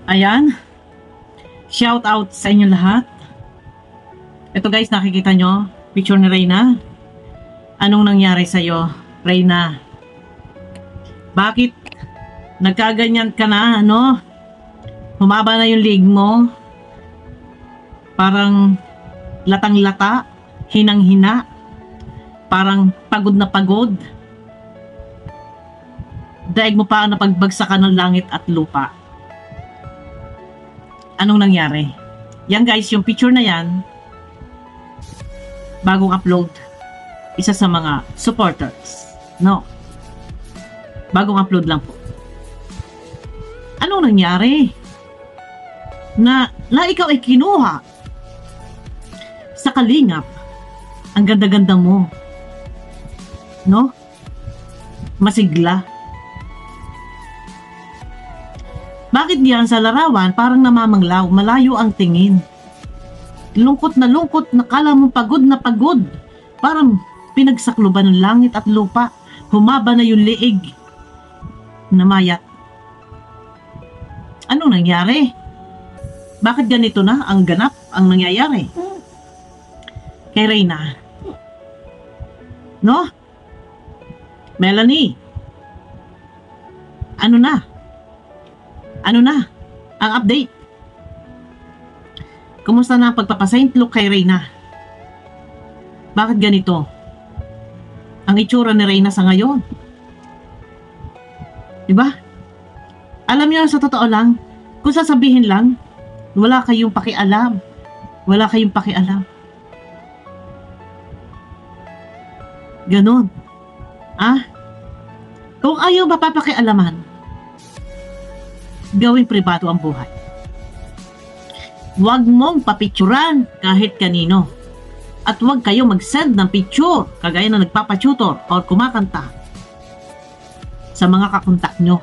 Ayan, shout out sa inyo lahat. Ito guys, nakikita nyo, picture ni Reyna. Anong nangyari sa'yo, Reyna? Bakit nagkaganyan ka na, ano? Humaba na yung leg mo. Parang latang-lata, hinang-hina. Parang pagod na pagod. Daig mo pa ang napagbagsakan ng langit at lupa. Anong nangyari? Yan guys, yung picture na yan, bagong upload, isa sa mga supporters. No. Bagong upload lang po. Anong nangyari? Na ikaw ay kinuha sa kalingap. Ang ganda-ganda mo. No? Masigla. Bakit diyan sa larawan parang namamanglaw, malayo ang tingin? Lungkot, nakala mo pagod na pagod. Parang pinagsakluban ng langit at lupa. Humaba na yung liig. Namayat. Anong nangyari? Bakit ganito na ang ganap, ang nangyayari? Kay Reyna. No? Melanie. Ano na? Ano na ang update? Kumusta na ang pagpapasaint look kay Reyna? Bakit ganito ang itsura ni Reyna sa ngayon? Diba? Alam niyo, sa totoo lang, kung sasabihin lang, wala kayong pakialam. Wala kayong pakialam. Ganon. Kung ayaw mapapakialaman, gawing pribado ang buhay. Huwag mong papicturan kahit kanino. At huwag kayo mag-send ng picture kagaya na nagpapatutor o kumakanta sa mga kakontak nyo.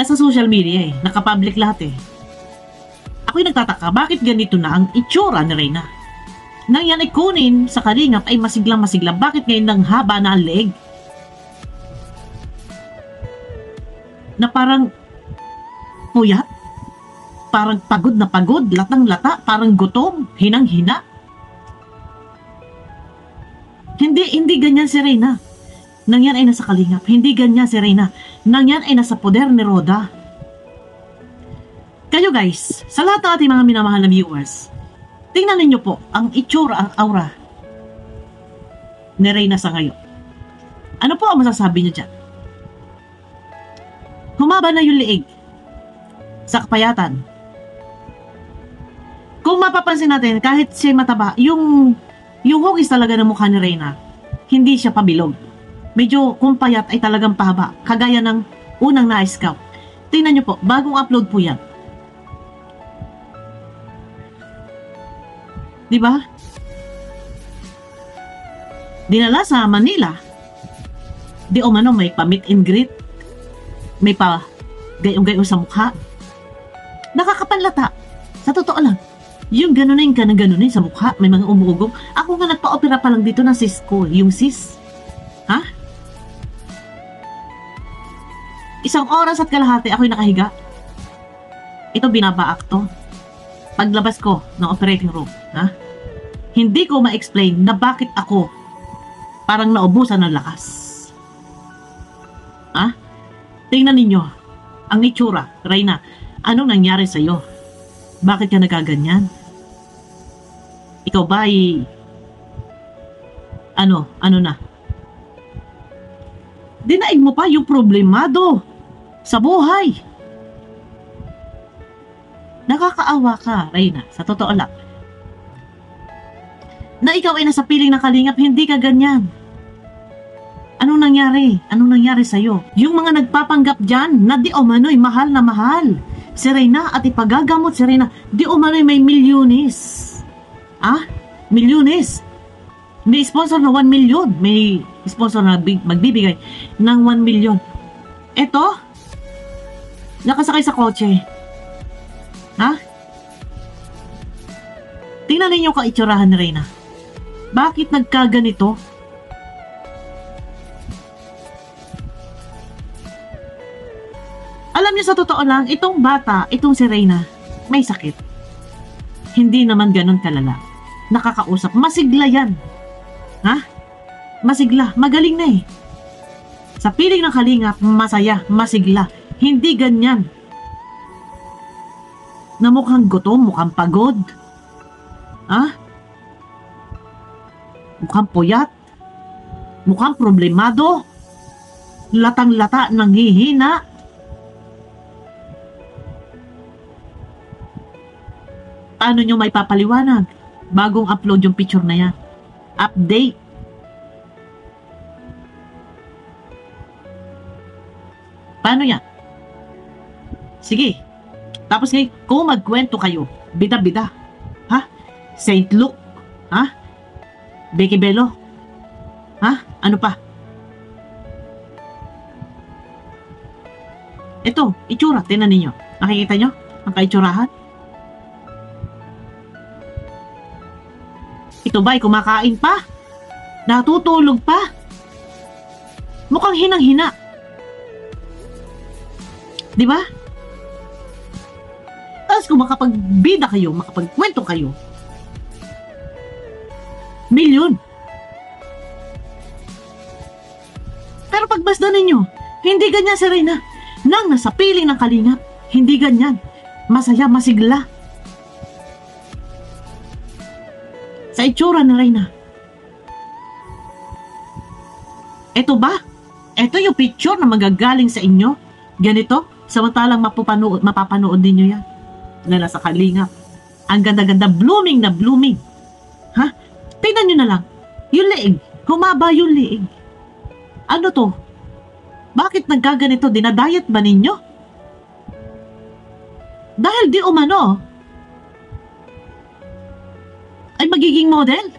Nasa social media nakapublic lahat Ako'y nagtataka, bakit ganito na ang itsura ni Reyna? Nang yan ay kunin sa kalingap ay masiglang-masiglang, bakit ngayon nang haba na ang leeg? Na parang puyat, parang pagod na pagod, latang-lata, parang gutom, hinang-hina. Hindi ganyan si Reyna. Nang yan ay nasa kalingap, hindi ganyan si Reyna. Nang yan ay nasa poder ni Roda. Kayo guys, sa lahat ng ating mga minamahal na viewers, tingnan ninyo po ang itsura, ang aura ni Reyna sa ngayon. Ano po ang masasabi niyo dyan? Humaba na yung liig sa kapayatan. Kung mapapansin natin, kahit siya mataba, yung hugis talaga ng mukha ni Reyna, hindi siya pabilog. Medyo kung payat ay talagang pahaba, kagaya ng unang na-scout. Tingnan nyo po, bagong upload po yan. Diba? Dinala sa Manila, di umano may pa-meet and greet, may pa gayong-gayong sa mukha. Nakakapanlata. Sa totoo lang, yung ganunin ka ng ganunin sa mukha, may mga umuugong. Ako nga nagpa-opera pa lang dito ng sis ko, yung sis. Isang oras at kalahati ako'y nakahiga. Ito binabaak to. Paglabas ko ng operating room, hindi ko ma-explain na bakit ako parang naubusan ng lakas. Tingnan ninyo ang itsura, Reyna. Anong nangyari sa'yo? Bakit ka nagaganyan? Ikaw ba ay ano na? Dinaig mo pa yung problemado sa buhay. Nakakaawa ka, Reyna, sa totoo lang. Na ikaw ay nasa piling ng kalingap, hindi ka ganyan. Anong nangyari? Anong nangyari sa'yo? Yung mga nagpapanggap dyan na di umano'y mahal na mahal si Reyna at ipagagamot si Reyna, di umano'y may milyones. Milyones. May sponsor na 1 million. May sponsor na magbibigay ng 1 million. Eto, nakasakay sa kotse. Tingnan ninyo kaitsurahan ni Reyna. Bakit nagkaganito? Alam niyo, sa totoo lang, itong bata, itong si Reyna, may sakit. Hindi naman ganun kalala. Nakakausap, masigla yan. Ha? Masigla, magaling na eh. Sa piling ng Kalingap, masaya, masigla. Hindi ganyan. Na mukhang gutom, mukhang pagod. Ha? Mukhang puyat. Mukhang problemado. Latang-lata, nanghihina. Paano nyo may papaliwanag? Bagong upload yung picture na yan. Update. Paano yan? Sige. Tapos ngayon, kung magkwento kayo, bida-bida. Ha? Saint Luke. Ha? Becky Bello. Ha? Ano pa? Ito, itsura. Tingnan ninyo. Nakikita nyo? Ang kaitsurahan? Ito ba'y kumakain pa? Natutulog pa? Mukhang hinang-hina. Di ba? Tapos kung makapagbida kayo, makapagkwento kayo, milyon. Pero pagbasdan ninyo, hindi ganyan si Reyna. Nang nasa piling ng Kalingap, hindi ganyan. Masaya, masigla. Sa itsura ni Reyna. Ito ba? Ito yung picture na magagaling sa inyo? Ganito? Samantalang mapapanood din nyo yan. Na nasa Kalingap. Ang ganda-ganda, blooming na blooming. Ha? Tingnan nyo na lang. Yung leeg. Humaba yung leeg. Ano to? Bakit nagkaganito? Dinadayet ba ninyo? Dahil di umano ay magiging model.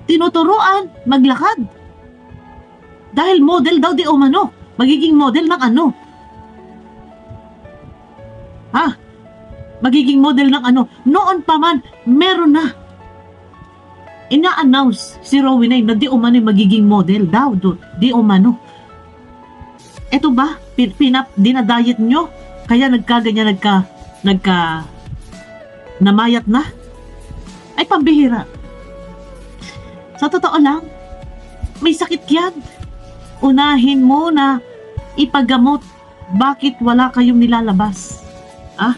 Tinuturuan maglakad. Dahil model daw di umano. Magiging model ng ano? Ha? Magiging model ng ano? Noon pa man, meron na. Ina-announce si Rowena na di umano magiging model daw. Di umano. Eto ba? Dinadayet nyo? Kaya nagkaganyan, namayat na? Ay, pambihira. Sa totoo lang, may sakit yan. Unahin mo na ipagamot. Bakit wala kayong nilalabas? Ah?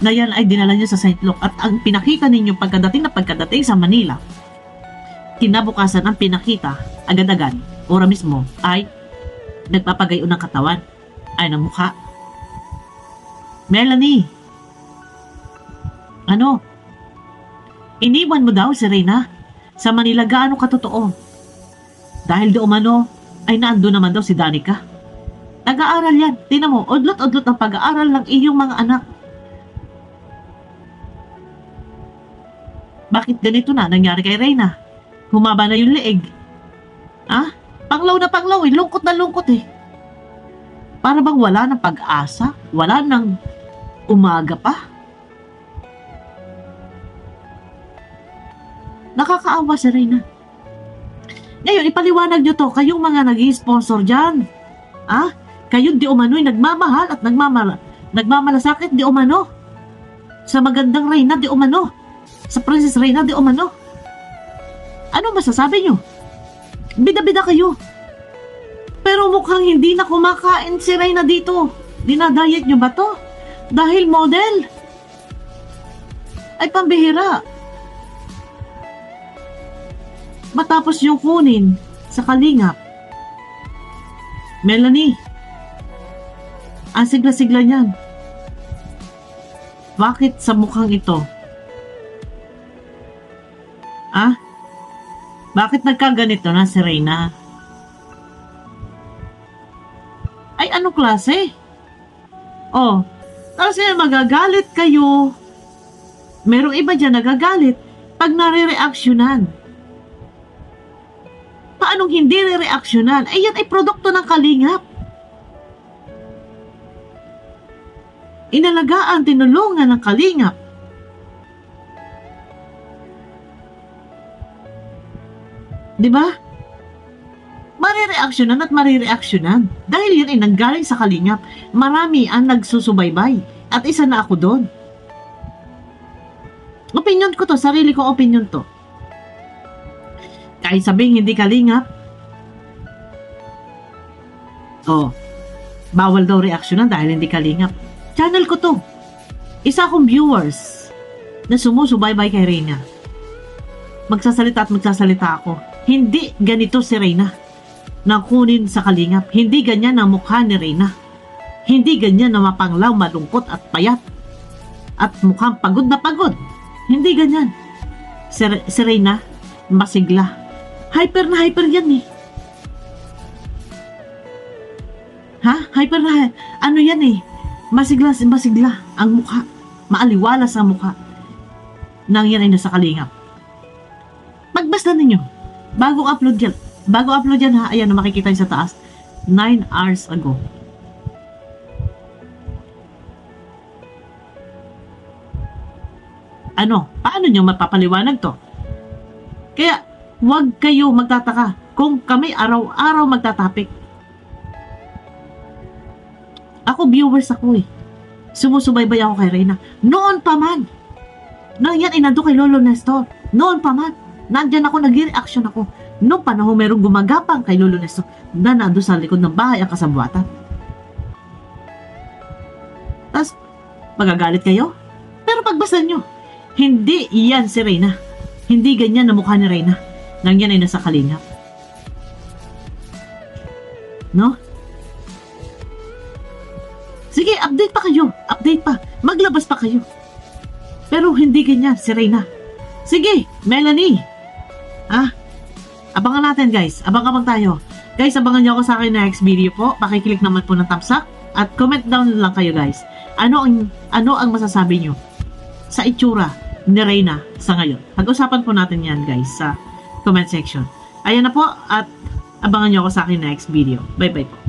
Na yan ay dinala nyo sa St. Luke. At ang pinakita ninyo pagkadating sa Manila, kinabukasan ang pinakita agad-agad, ora mismo, ay nagpapagayon ng katawan, ay ng mukha. Melanie, ano? Iniwan mo daw si Reyna sa Manila. Gaano katotoo? Dahil di umano ay naando naman daw si Danica. Nag-aaral yan. Tingnan mo, odlot-odlot ang pag-aaral ng iyong mga anak. Bakit ganito na nangyari kay Reyna? Humaba na yung leeg. Ha? Panglaw na panglaw eh. Lungkot na lungkot eh. Para bang wala ng pag-asa? Wala ng umaga pa? Nakakaawa si Reyna. Ngayon, ipaliwanag nyo to. Kayong mga nag-i-sponsor dyan. Ha? Kayo di umano'y nagmamahal at nagmamalasakit di umano. Sa magandang Reyna di umano. Sa Princess Reyna di umano. Ano masasabi nyo? Bida-bida kayo. Pero mukhang hindi na kumakain si Reyna dito. Dinadayet nyo ba to? Dahil model? Ay, pambihira. Matapos yung kunin sa Kalingap. Melanie, ang sigla-sigla niyan. Bakit sa mukhang ito? Ah? Bakit nagkaganito na si Reyna? Ay, anong klase? Oh, kasi magagalit kayo. Merong iba dyan nagagalit pag nare-reaksyonan. Paanong hindi re-reaksyonan? Ay, yan ay produkto ng Kalingap. Inalagaan, tinulungan ng Kalingap. Diba? Nireaksyonan at marireaksyonan. Dahil yun ay nanggaling sa Kalingap. Marami ang nagsusubaybay. At isa na ako doon. Opinion ko to, sarili ko opinion to. Kahit sabihin hindi Kalingap, bawal daw reaksyonan dahil hindi Kalingap. Channel ko to. Isa akong viewers na sumusubaybay kay Reyna. Magsasalita at magsasalita ako. Hindi ganito si Reyna na kunin sa Kalingap. Hindi ganyan ang mukha ni Reyna. Hindi ganyan na mapanglaw, malungkot at payat. At mukhang pagod na pagod. Hindi ganyan. Si Reyna, masigla. Hyper na hyper yan eh. Ha? Hyper na, ano yan eh. Masigla ang mukha. Maaliwalas ang mukha. Nang yan ay nasa Kalingap. Magbasta ninyo. Bago upload yan ha. Ayan, makikita nyo sa taas. 9 hours ago. Ano? Paano nyo mapapaliwanag to? Kaya, huwag kayo magtataka kung kami araw-araw magtatapik. Ako, viewers ako eh. Sumusubaybay ako kay Reyna. Noon pa man. Nang yan, inando kay Lolo Nestor. Noon pa man. Nandyan ako, nag-reaction ako. Noong panahon merong gumagapang kay Lolo Nestor na nando sa likod ng bahay ang kasabuatan. Tapos, magagalit kayo? Pero pagbasa nyo, hindi iyan si Reyna. Hindi ganyan na mukha ni Reyna. Nang yan ay nasa Kalingap. No? Sige, update pa kayo. Update pa. Maglabas pa kayo. Pero hindi ganyan si Reyna. Sige, Melanie. Abangan natin guys. Abang-abang tayo. Guys, abangan nyo ako sa akin next video po. Pakiclick naman po ng thumbs up. At comment down lang kayo guys. Ano ang masasabi nyo sa itsura ni Reyna sa ngayon? Pag-usapan po natin yan guys sa comment section. Ayan na po at abangan nyo ako sa akin next video. Bye bye po.